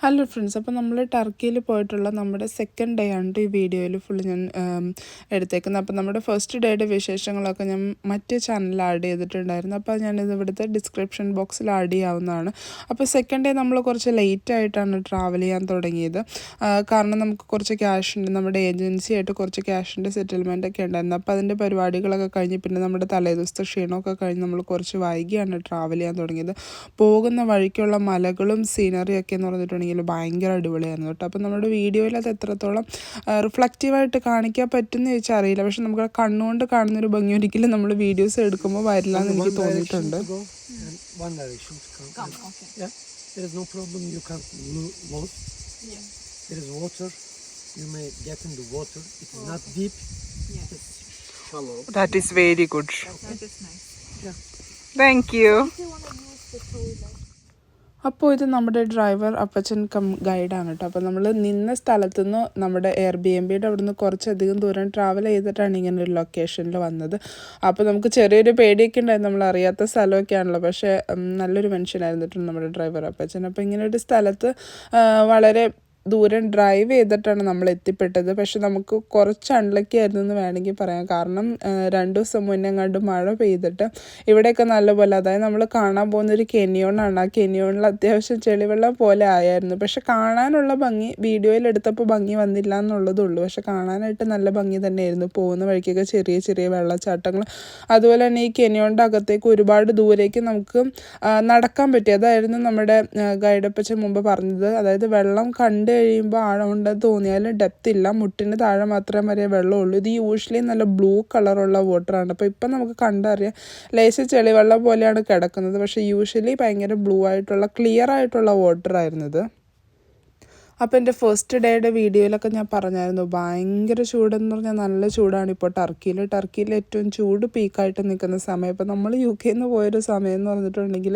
Hello friends, അപ്പോൾ നമ്മൾ ടർക്കിയിൽ പോയിട്ടുള്ള നമ്മുടെ സെക്കൻഡ് ഡേ ആണ് ഈ വീഡിയോയിൽ ഫുള്ള് ഞാൻ എടുത്തേക്കുന്നത്. അപ്പോൾ നമ്മുടെ ഫസ്റ്റ് ഡേയുടെ വിശേഷങ്ങളൊക്കെ ഞാൻ മറ്റേ ചാനലിൽ ആഡ് ചെയ്തിട്ടുണ്ടായിരുന്നു. അപ്പോൾ ഞാനിത് ഇവിടുത്തെ ഡിസ്ക്രിപ്ഷൻ ബോക്സിൽ ആഡ് ചെയ്യാവുന്നതാണ്. അപ്പോൾ സെക്കൻഡ് ഡേ നമ്മൾ കുറച്ച് ലേറ്റായിട്ടാണ് ട്രാവൽ ചെയ്യാൻ തുടങ്ങിയത്. കാരണം നമുക്ക് കുറച്ച് ക്യാഷ് ഉണ്ട്, നമ്മുടെ ഏജൻസിയായിട്ട് കുറച്ച് ക്യാഷിൻ്റെ സെറ്റിൽമെൻ്റ് ഒക്കെ ഉണ്ടായിരുന്നു. അപ്പോൾ അതിൻ്റെ പരിപാടികളൊക്കെ കഴിഞ്ഞ് പിന്നെ നമ്മുടെ തലേദിവസത്തെ ക്ഷീണമൊക്കെ കഴിഞ്ഞ് നമ്മൾ കുറച്ച് വൈകിയാണ് ട്രാവൽ ചെയ്യാൻ തുടങ്ങിയത്. പോകുന്ന വഴിക്കുള്ള മലകളും സീനറിയൊക്കെ എന്ന് പറഞ്ഞിട്ടുണ്ടെങ്കിൽ ഭയങ്കര അടിപൊളിയായിരുന്നു കേട്ടോ. അപ്പോൾ നമ്മുടെ വീഡിയോയിൽ അത് എത്രത്തോളം റിഫ്ലക്റ്റീവായിട്ട് കാണിക്കാൻ പറ്റുമെന്ന് ചോദിച്ചാൽ അറിയില്ല, പക്ഷെ നമുക്ക് കണ്ണുകൊണ്ട് കാണുന്നൊരു ഭംഗി ഒരിക്കലും നമ്മൾ വീഡിയോസ് എടുക്കുമ്പോൾ വരില്ല എന്ന് എനിക്ക് തോന്നിയിട്ടുണ്ട്. That is very good. That is nice. Yeah. Thank you. അപ്പോൾ ഇത് നമ്മുടെ ഡ്രൈവർ അപ്പച്ചൻ ഗൈഡാണ് കേട്ടോ. അപ്പോൾ നമ്മൾ നിന്ന സ്ഥലത്തു നിന്ന് നമ്മുടെ എയർബിഎൻബിയുടെ അവിടെ നിന്ന് കുറച്ചധികം ദൂരം ട്രാവൽ ചെയ്തിട്ടാണ് ഇങ്ങനെ ഒരു ലൊക്കേഷനിൽ വന്നത്. അപ്പോൾ നമുക്ക് ചെറിയൊരു പേടിയൊക്കെ ഉണ്ടായിരുന്നു, നമ്മൾ അറിയാത്ത സ്ഥലമൊക്കെ ആണല്ലോ. പക്ഷേ നല്ലൊരു മനുഷ്യനായിരുന്നിട്ടുണ്ട് നമ്മുടെ ഡ്രൈവർ അപ്പച്ചൻ. അപ്പോൾ ഇങ്ങനെ ഒരു സ്ഥലത്ത് വളരെ ദൂരം ഡ്രൈവ് ചെയ്തിട്ടാണ് നമ്മൾ എത്തിപ്പെട്ടത്. പക്ഷെ നമുക്ക് കുറച്ച് അൺലക്കി ആയിരുന്നു എന്ന് വേണമെങ്കിൽ പറയാം. കാരണം 2 ദിവസം മുന്നേ കണ്ട് മഴ പെയ്തിട്ട് ഇവിടെയൊക്കെ നല്ലപോലെ, അതായത് നമ്മൾ കാണാൻ പോകുന്നൊരു കെനിയോണാണ്. ആ കെനിയോണിൽ അത്യാവശ്യം ചെളിവെള്ളം പോലെ ആയിരുന്നു. പക്ഷെ കാണാനുള്ള ഭംഗി വീഡിയോയിൽ എടുത്തപ്പോൾ ഭംഗി വന്നില്ല എന്നുള്ളതുള്ളൂ. പക്ഷെ കാണാനായിട്ട് നല്ല ഭംഗി തന്നെയായിരുന്നു. പോകുന്ന വഴിക്കൊക്കെ ചെറിയ ചെറിയ വെള്ളച്ചാട്ടങ്ങൾ, അതുപോലെ തന്നെ ഈ കെനിയോണിൻ്റെ അകത്തേക്ക് ഒരുപാട് ദൂരേക്ക് നമുക്ക് നടക്കാൻ പറ്റി. അതായിരുന്നു നമ്മുടെ ഗൈഡപ്പച്ചൻ മുമ്പ് പറഞ്ഞത്. അതായത് വെള്ളം കണ്ട് കഴിയുമ്പോൾ ആഴമുണ്ടെന്ന് തോന്നിയാലും ഡെപ്ത് ഇല്ല, മുട്ടിന് താഴെ മാത്രമേ വരെ വെള്ളമുള്ളൂ. ഇത് യൂഷ്വലി നല്ല ബ്ലൂ കളറുള്ള വാട്ടറാണ്. അപ്പോൾ ഇപ്പം നമുക്ക് കണ്ടറിയാം ലേശം ചെളിവെള്ളം പോലെയാണ് കിടക്കുന്നത്. പക്ഷേ യൂഷ്വലി ഭയങ്കര ബ്ലൂ ആയിട്ടുള്ള ക്ലിയർ ആയിട്ടുള്ള വാട്ടറായിരുന്നത്. അപ്പോൾ എൻ്റെ ഫസ്റ്റ് ഡേയുടെ വീഡിയോയിലൊക്കെ ഞാൻ പറഞ്ഞായിരുന്നു ഭയങ്കര ചൂടെന്ന് പറഞ്ഞാൽ നല്ല ചൂടാണ് ഇപ്പോൾ ടർക്കിയിൽ ഏറ്റവും ചൂട് പീക്കായിട്ട് നിൽക്കുന്ന സമയം. ഇപ്പോൾ നമ്മൾ UK നിന്ന് പോയൊരു സമയം എന്ന് പറഞ്ഞിട്ടുണ്ടെങ്കിൽ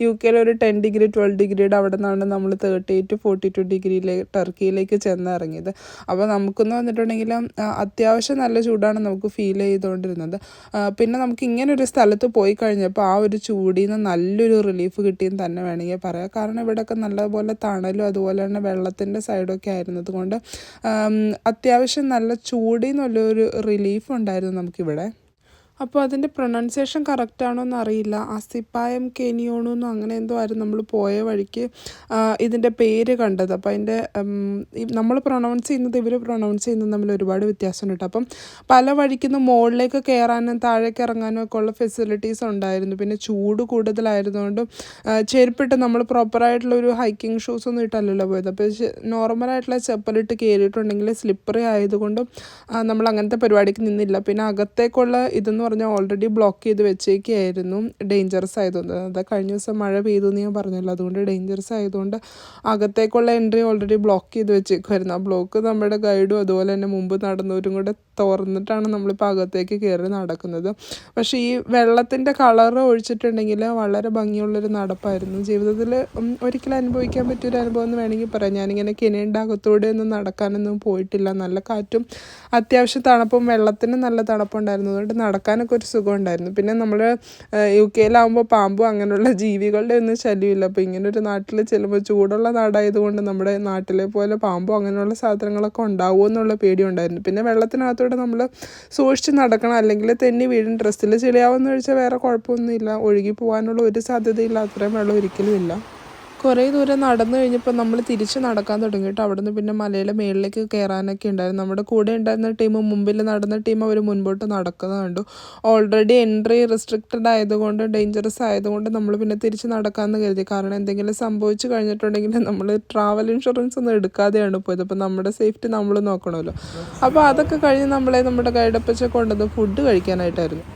UK ഒരു 10 ഡിഗ്രി 12 ഡിഗ്രിയുടെ അവിടെ നിന്നാണ് നമ്മൾ 38 to 42 ഡിഗ്രിയിലേക്ക് ടർക്കിയിലേക്ക് ചെന്നിറങ്ങിയത്. അപ്പോൾ നമുക്കെന്ന് പറഞ്ഞിട്ടുണ്ടെങ്കിൽ അത്യാവശ്യം നല്ല ചൂടാണ് നമുക്ക് ഫീൽ ചെയ്തുകൊണ്ടിരുന്നത്. പിന്നെ നമുക്ക് ഇങ്ങനൊരു സ്ഥലത്ത് പോയി കഴിഞ്ഞപ്പോൾ ആ ഒരു ചൂടിൽ നിന്ന് നല്ലൊരു റിലീഫ് കിട്ടിയെന്ന് തന്നെ വേണമെങ്കിൽ പറയാം. കാരണം ഇവിടെയൊക്കെ നല്ലപോലെ തണലും അതുപോലെ തന്നെ വെള്ളത്തിൻ്റെ സൈഡൊക്കെ ആയിരുന്നത് കൊണ്ട് അത്യാവശ്യം നല്ല ചൂടിൽ നിന്നുള്ളൊരു റിലീഫ് ഉണ്ടായിരുന്നു നമുക്കിവിടെ. അപ്പോൾ അതിൻ്റെ പ്രൊനൗൺസിയേഷൻ കറക്റ്റാണോ എന്ന് അറിയില്ല. അസിപ്പായം കെനിയോണൊന്നും അങ്ങനെ എന്തോ ആയിരുന്നു നമ്മൾ പോയ വഴിക്ക് ഇതിൻ്റെ പേര് കണ്ടത്. അപ്പോൾ അതിൻ്റെ നമ്മൾ പ്രൊനൗൺസ് ചെയ്യുന്നത് ഇവർ പ്രൊനൗൺസ് ചെയ്യുന്നത് തമ്മിൽ ഒരുപാട് വ്യത്യാസമുണ്ട് കേട്ടോ. അപ്പം പല വഴിക്കുന്ന മുകളിലേക്ക് കയറാനും താഴേക്ക് ഇറങ്ങാനും ഒക്കെ ഉള്ള ഫെസിലിറ്റീസ് ഉണ്ടായിരുന്നു. പിന്നെ ചൂട് കൂടുതലായിരുന്നുകൊണ്ടും ചെരുപ്പിട്ട് നമ്മൾ പ്രോപ്പറായിട്ടുള്ളൊരു ഹൈക്കിംഗ് ഷൂസ് ഒന്നും ഇട്ടല്ലല്ലോ പോയത്. അപ്പോൾ നോർമലായിട്ടുള്ള ചെപ്പലിട്ട് കയറിയിട്ടുണ്ടെങ്കിൽ സ്ലിപ്പറി ആയതുകൊണ്ടും നമ്മൾ അങ്ങനത്തെ പരിപാടിക്ക് നിന്നില്ല. പിന്നെ അകത്തേക്കുള്ള ഇതെന്ന് പറഞ്ഞാൽ ഓൾറെഡി ബ്ലോക്ക് ചെയ്ത് വെച്ചേക്കായിരുന്നു, ഡേഞ്ചറസ് ആയതുകൊണ്ട്. അത് കഴിഞ്ഞ ദിവസം മഴ പെയ്തു എന്ന് ഞാൻ പറഞ്ഞല്ലോ, അതുകൊണ്ട് ഡേഞ്ചറസ് ആയതുകൊണ്ട് അകത്തേക്കുള്ള എൻട്രി ഓൾറെഡി ബ്ലോക്ക് ചെയ്ത് വെച്ചേക്കുമായിരുന്നു. ആ ബ്ലോക്ക് നമ്മുടെ ഗൈഡും അതുപോലെ തന്നെ മുമ്പ് നടന്നവരും കൂടെ തുറന്നിട്ടാണ് നമ്മളിപ്പോൾ അകത്തേക്ക് കയറി നടക്കുന്നത്. പക്ഷേ ഈ വെള്ളത്തിൻ്റെ കളറ് ഒഴിച്ചിട്ടുണ്ടെങ്കിൽ വളരെ ഭംഗിയുള്ളൊരു നടപ്പായിരുന്നു. ജീവിതത്തിൽ ഒരിക്കലും അനുഭവിക്കാൻ പറ്റിയൊരു അനുഭവം എന്ന് വേണമെങ്കിൽ പറയാം. ഞാനിങ്ങനെ കെനിയുടെ അകത്തൂടെ ഒന്നും നടക്കാനൊന്നും പോയിട്ടില്ല. നല്ല കാറ്റും അത്യാവശ്യം തണുപ്പും വെള്ളത്തിന് നല്ല തണുപ്പുണ്ടായിരുന്നു, അതുകൊണ്ട് നടക്കാനൊക്കെ ഒരു സുഖം ഉണ്ടായിരുന്നു. പിന്നെ നമ്മൾ UK പാമ്പും അങ്ങനെയുള്ള ജീവികളുടെ ഒന്നും ശല്യമില്ല. അപ്പോൾ ഇങ്ങനൊരു നാട്ടിൽ ചെല്ലുമ്പോൾ ചൂടുള്ള നാടായതുകൊണ്ട് നമ്മുടെ നാട്ടിലെ പോലെ പാമ്പോ അങ്ങനെയുള്ള സാധനങ്ങളൊക്കെ ഉണ്ടാവുമോ എന്നുള്ള പേടിയുണ്ടായിരുന്നു. പിന്നെ വെള്ളത്തിനകത്തൂടെ നമ്മൾ സൂക്ഷിച്ച് നടക്കണം, അല്ലെങ്കിൽ തെന്നി വീഴും. ഡ്രസ്സിൽ ചെളിയാവുമെന്ന് ചോദിച്ചാൽ വേറെ കുഴപ്പമൊന്നുമില്ല, ഒഴുകി പോകാനുള്ള ഒരു സാധ്യതയില്ല, അത്രയും വെള്ളം ഒരിക്കലും ഇല്ല. കുറേ ദൂരം നടന്നു കഴിഞ്ഞപ്പോൾ നമ്മൾ തിരിച്ച് നടക്കാൻ തുടങ്ങിയിട്ട് അവിടെ നിന്ന് പിന്നെ മലയുടെ മുകളിലേക്ക് കയറാനൊക്കെ ഉണ്ടായിരുന്നു. നമ്മുടെ കൂടെ ഉണ്ടായിരുന്ന ടീം, മുമ്പിൽ നടന്ന ടീം അവർ മുൻപോട്ട് നടക്കുന്നത് കണ്ടു. ഓൾറെഡി എൻട്രി റെസ്ട്രിക്റ്റഡ് ആയതുകൊണ്ട് ഡേഞ്ചറസ് ആയതുകൊണ്ട് നമ്മൾ പിന്നെ തിരിച്ച് നടക്കാമെന്ന് കരുതി. കാരണം എന്തെങ്കിലും സംഭവിച്ചു കഴിഞ്ഞിട്ടുണ്ടെങ്കിൽ നമ്മൾ ട്രാവൽ ഇൻഷുറൻസ് ഒന്നും എടുക്കാതെയാണ് പോയത്. അപ്പോൾ നമ്മുടെ സേഫ്റ്റി നമ്മൾ നോക്കണമല്ലോ. അപ്പോൾ അതൊക്കെ കഴിഞ്ഞ് നമ്മുടെ ഗൈഡപ്പച്ച കൊണ്ടുവന്ന് food കഴിക്കാനായിട്ടായിരുന്നു.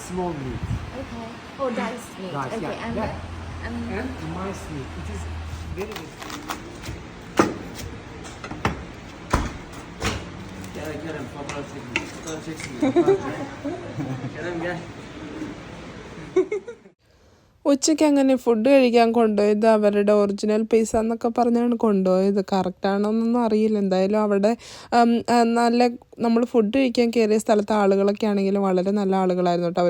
Small meat. Okay. Oh, diced meat. Diced, okay, yeah. And mice meat. It is very good. Kerem, fotoğraf çeksin. Kerem gel. ഉച്ചയ്ക്ക് അങ്ങനെ ഫുഡ് കഴിക്കാൻ കൊണ്ടുപോയത് അവരുടെ ഒറിജിനൽ പൈസ എന്നൊക്കെ പറഞ്ഞാണ് കൊണ്ടുപോയത്. കറക്റ്റാണോന്നൊന്നും അറിയില്ല. എന്തായാലും അവിടെ നല്ല നമ്മൾ ഫുഡ് കഴിക്കാൻ കയറിയ സ്ഥലത്തെ ആളുകളൊക്കെ ആണെങ്കിലും വളരെ നല്ല ആളുകളായിരുന്നു കേട്ടോ.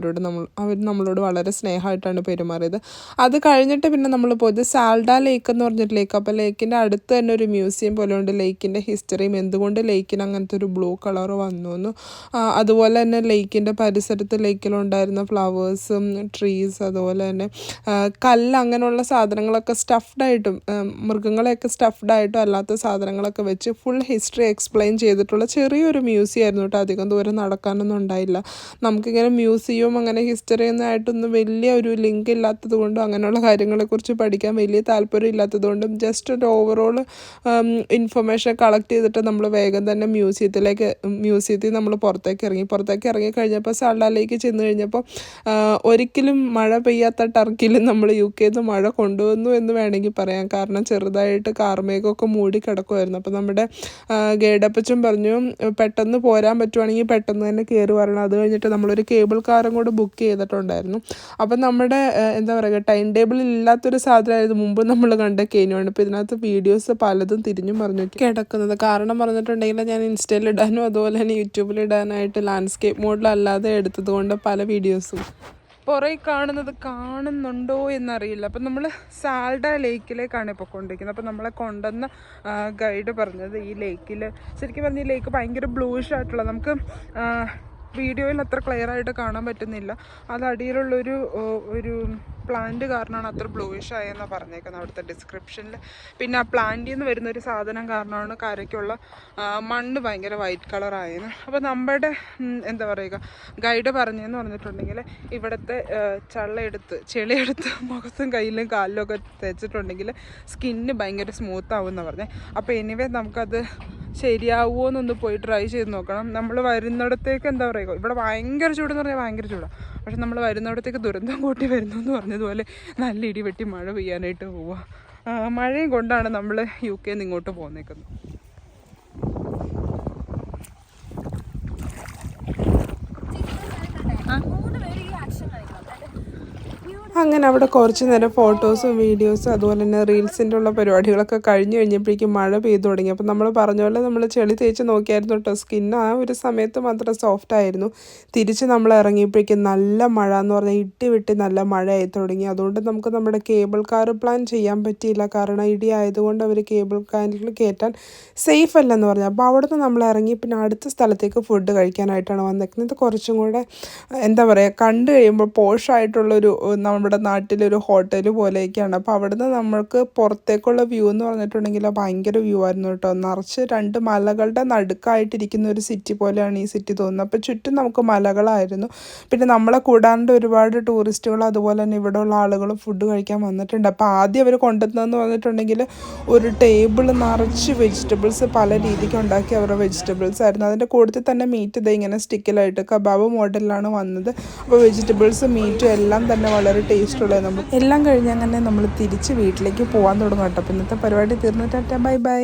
അവർ നമ്മളോട് വളരെ സ്നേഹമായിട്ടാണ് പെരുമാറിയത്. അത് കഴിഞ്ഞിട്ട് പിന്നെ നമ്മൾ പോയത് സാൽഡ ലേക്ക് എന്ന് പറഞ്ഞിട്ട് ലേക്ക്. അപ്പോൾ ലേക്കിൻ്റെ അടുത്ത് തന്നെ ഒരു മ്യൂസിയം പോലെ ഉണ്ട്. ലേക്കിൻ്റെ ഹിസ്റ്ററിയും എന്തുകൊണ്ട് ലേക്കിന് അങ്ങനത്തെ ഒരു ബ്ലൂ കളർ വന്നു എന്നും അതുപോലെ തന്നെ ലേക്കിൻ്റെ പരിസരത്ത് ലേക്കിലുണ്ടായിരുന്ന ഫ്ലവേഴ്സും ട്രീസ്, അതുപോലെ തന്നെ കല്ല്, അങ്ങനെയുള്ള സാധനങ്ങളൊക്കെ സ്റ്റഫ്ഡായിട്ടും മൃഗങ്ങളെയൊക്കെ സ്റ്റഫ്ഡായിട്ടും അല്ലാത്ത സാധനങ്ങളൊക്കെ വെച്ച് ഫുൾ ഹിസ്റ്ററി എക്സ്പ്ലെയിൻ ചെയ്തിട്ടുള്ള ചെറിയൊരു മ്യൂസിയം ആയിരുന്നു കേട്ടോ. അധികം ദൂരം നടക്കാനൊന്നും ഉണ്ടായില്ല. നമുക്കിങ്ങനെ മ്യൂസിയവും അങ്ങനെ ഹിസ്റ്ററിയൊന്നും ആയിട്ടൊന്നും വലിയ ഒരു ലിങ്ക് ഇല്ലാത്തത് കൊണ്ടും അങ്ങനെയുള്ള കാര്യങ്ങളെക്കുറിച്ച് പഠിക്കാൻ വലിയ താല്പര്യം ഇല്ലാത്തത് കൊണ്ടും ജസ്റ്റ് ഒരു ഓവറോൾ ഇൻഫർമേഷൻ കളക്ട് ചെയ്തിട്ട് നമ്മൾ വേഗം തന്നെ മ്യൂസിയത്തിൽ നമ്മൾ പുറത്തേക്ക് ഇറങ്ങി കഴിഞ്ഞപ്പോൾ സാൽഡയിലേക്ക് ചെന്ന് കഴിഞ്ഞപ്പോൾ ഒരിക്കലും മഴ പെയ്യാത്ത ടർക്കിയിൽ നമ്മൾ UK നിന്ന് മഴ കൊണ്ടുവന്നു എന്ന് വേണമെങ്കിൽ പറയാം. കാരണം ചെറുതായിട്ട് കാർമേഘമൊക്കെ മൂടി കിടക്കുമായിരുന്നു. അപ്പോൾ നമ്മുടെ ഗൈഡപ്പച്ചൻ പറഞ്ഞു പെട്ടെന്ന് പോരാൻ പറ്റുവാണെങ്കിൽ പെട്ടെന്ന് തന്നെ കയറി വരണം. അത് കഴിഞ്ഞിട്ട് നമ്മളൊരു കേബിൾ കാറും കൂടെ ബുക്ക് ചെയ്തിട്ടുണ്ടായിരുന്നു. അപ്പം നമ്മുടെ എന്താ പറയുക, ടൈം ടേബിളിൽ ഇല്ലാത്തൊരു സാധനമായിരുന്നു മുമ്പ് നമ്മൾ കണ്ട കേനുവാണ്. ഇപ്പോൾ ഇതിനകത്ത് വീഡിയോസ് പലതും തിരിഞ്ഞും പറഞ്ഞു കിടക്കുന്നത്. കാരണം പറഞ്ഞിട്ടുണ്ടെങ്കിൽ ഞാൻ ഇൻസ്റ്റയിൽ ഇടാനും അതുപോലെ തന്നെ യൂട്യൂബിൽ ഇടാനായിട്ട് ലാൻഡ്സ്കേപ്പ് മോഡിലല്ലാതെ എടുത്തത് കൊണ്ട് പല വീഡിയോസും പുറകെ കാണുന്നുണ്ടോ എന്നറിയില്ല. അപ്പം നമ്മൾ സാൽഡ ലേക്കിലേക്കാണ് ഇപ്പോൾ കൊണ്ടിരിക്കുന്നത്. അപ്പോൾ നമ്മളെ കൊണ്ടുവന്ന ഗൈഡ് പറഞ്ഞത് ഈ ലേക്കിൽ ശരിക്കും പറഞ്ഞാൽ ഈ ലേക്ക് ഭയങ്കര ബ്ലൂയിഷ് ആയിട്ടുള്ള, നമുക്ക് വീഡിയോയിൽ അത്ര ക്ലിയർ ആയിട്ട് കാണാൻ പറ്റുന്നില്ല. അത് അടിയിലുള്ളൊരു പ്ലാന്റ് കാരണമാണ് അത്ര ബ്ലൂയിഷ് ആയെന്നാണ് പറഞ്ഞേക്കുന്നത് അവിടുത്തെ ഡിസ്ക്രിപ്ഷനിൽ. പിന്നെ ആ പ്ലാന്റിൽ നിന്ന് വരുന്നൊരു സാധനം കാരണമാണ് കരയ്ക്കുള്ള മണ്ണ് ഭയങ്കര വൈറ്റ് കളറായെന്ന്. അപ്പോൾ നമ്മുടെ എന്താ പറയുക, ഗൈഡ് പറഞ്ഞതെന്ന് പറഞ്ഞിട്ടുണ്ടെങ്കിൽ ഇവിടുത്തെ ചെളിയെടുത്ത് മുഖത്തും കയ്യിലും കാലിലും ഒക്കെ തേച്ചിട്ടുണ്ടെങ്കിൽ സ്കിന്ന് ഭയങ്കര സ്മൂത്ത് ആവുമെന്നാണ് പറഞ്ഞത്. അപ്പോൾ എനിവേ നമുക്കത് ശരിയാവുമോ എന്നൊന്ന് പോയി ട്രൈ ചെയ്ത് നോക്കണം. നമ്മൾ വരുന്നിടത്തേക്ക് എന്താ പറയുക, ഇവിടെ ഭയങ്കര ചൂടെന്ന് പറഞ്ഞാൽ ഭയങ്കര ചൂടാണ്. പക്ഷെ നമ്മൾ വരുന്നിടത്തേക്ക് ദുരന്തം കൂട്ടി വരുന്നു എന്ന് പറഞ്ഞതുപോലെ നല്ല ഇടിവെട്ടി മഴ പെയ്യാനായിട്ട് പോവുക. മഴയും കൊണ്ടാണ് നമ്മൾ UK നിന്ന് ഇങ്ങോട്ട് പോന്നേക്കുന്നത്. അങ്ങനെ അവിടെ കുറച്ച് നേരം ഫോട്ടോസും വീഡിയോസും അതുപോലെ തന്നെ റീൽസിൻ്റെ ഉള്ള പരിപാടികളൊക്കെ കഴിഞ്ഞപ്പോഴേക്കും മഴ പെയ്തു തുടങ്ങി. അപ്പോൾ നമ്മൾ പറഞ്ഞ പോലെ നമ്മൾ ചെളി തേച്ച് നോക്കിയായിരുന്നു കേട്ടോ. സ്കിന്ന് ആ ഒരു സമയത്ത് മാത്രം സോഫ്റ്റ് ആയിരുന്നു. തിരിച്ച് നമ്മൾ ഇറങ്ങിയപ്പോഴേക്കും നല്ല മഴ എന്ന് പറഞ്ഞാൽ ഇട്ടി നല്ല മഴ ആയി തുടങ്ങി. അതുകൊണ്ട് നമുക്ക് നമ്മുടെ കേബിൾ കാർ പ്ലാൻ ചെയ്യാൻ പറ്റിയില്ല. കാരണം ഇടി ആയതുകൊണ്ട് അവർ കേബിൾ കാറിൽ കയറ്റാൻ സേഫ് അല്ലെന്ന് പറഞ്ഞു. അപ്പോൾ അവിടെ നിന്ന് നമ്മൾ ഇറങ്ങി പിന്നെ അടുത്ത സ്ഥലത്തേക്ക് ഫുഡ് കഴിക്കാനായിട്ടാണ് വന്നേക്കുന്നത്. കുറച്ചും കൂടെ എന്താ പറയുക, കണ്ടു കഴിയുമ്പോൾ പോഷായിട്ടുള്ളൊരു നമ്മുടെ നാട്ടിലൊരു ഹോട്ടൽ പോലെയൊക്കെയാണ്. അപ്പോൾ അവിടുന്ന് നമ്മൾക്ക് പുറത്തേക്കുള്ള വ്യൂ എന്ന് പറഞ്ഞിട്ടുണ്ടെങ്കിൽ ഭയങ്കര വ്യൂ ആയിരുന്നു കേട്ടോ. നിറച്ച് 2 മലകളുടെ നടുക്കായിട്ടിരിക്കുന്ന ഒരു സിറ്റി പോലെയാണ് ഈ സിറ്റി തോന്നുന്നത്. അപ്പോൾ ചുറ്റും നമുക്ക് മലകളായിരുന്നു. പിന്നെ നമ്മളെ കൂടാണ്ട് ഒരുപാട് ടൂറിസ്റ്റുകൾ അതുപോലെ തന്നെ ഇവിടെയുള്ള ആളുകളും ഫുഡ് കഴിക്കാൻ വന്നിട്ടുണ്ട്. അപ്പോൾ ആദ്യം അവർ കൊണ്ടുവന്നതെന്ന് പറഞ്ഞിട്ടുണ്ടെങ്കിൽ ഒരു ടേബിൾ നിറച്ച് വെജിറ്റബിൾസ് പല രീതിക്ക് ഉണ്ടാക്കി അവരുടെ വെജിറ്റബിൾസ് ആയിരുന്നു. അതിൻ്റെ കൂട്ടത്തിൽ തന്നെ മീറ്റ് ഇങ്ങനെ സ്റ്റിക്കിലായിട്ട് കബാബ് മോഡലിലാണ് വന്നത്. അപ്പോൾ വെജിറ്റബിൾസും മീറ്റും എല്ലാം തന്നെ വളരെ ടേസ്റ്റുള്ളത്. നമ്മൾ എല്ലാം കഴിഞ്ഞ് അങ്ങനെ നമ്മൾ തിരിച്ച് വീട്ടിലേക്ക് പോകാൻ തുടങ്ങും കേട്ടോ. അപ്പോൾ ഇന്നത്തെ പരിപാടി തീർന്നിട്ട് ബൈ.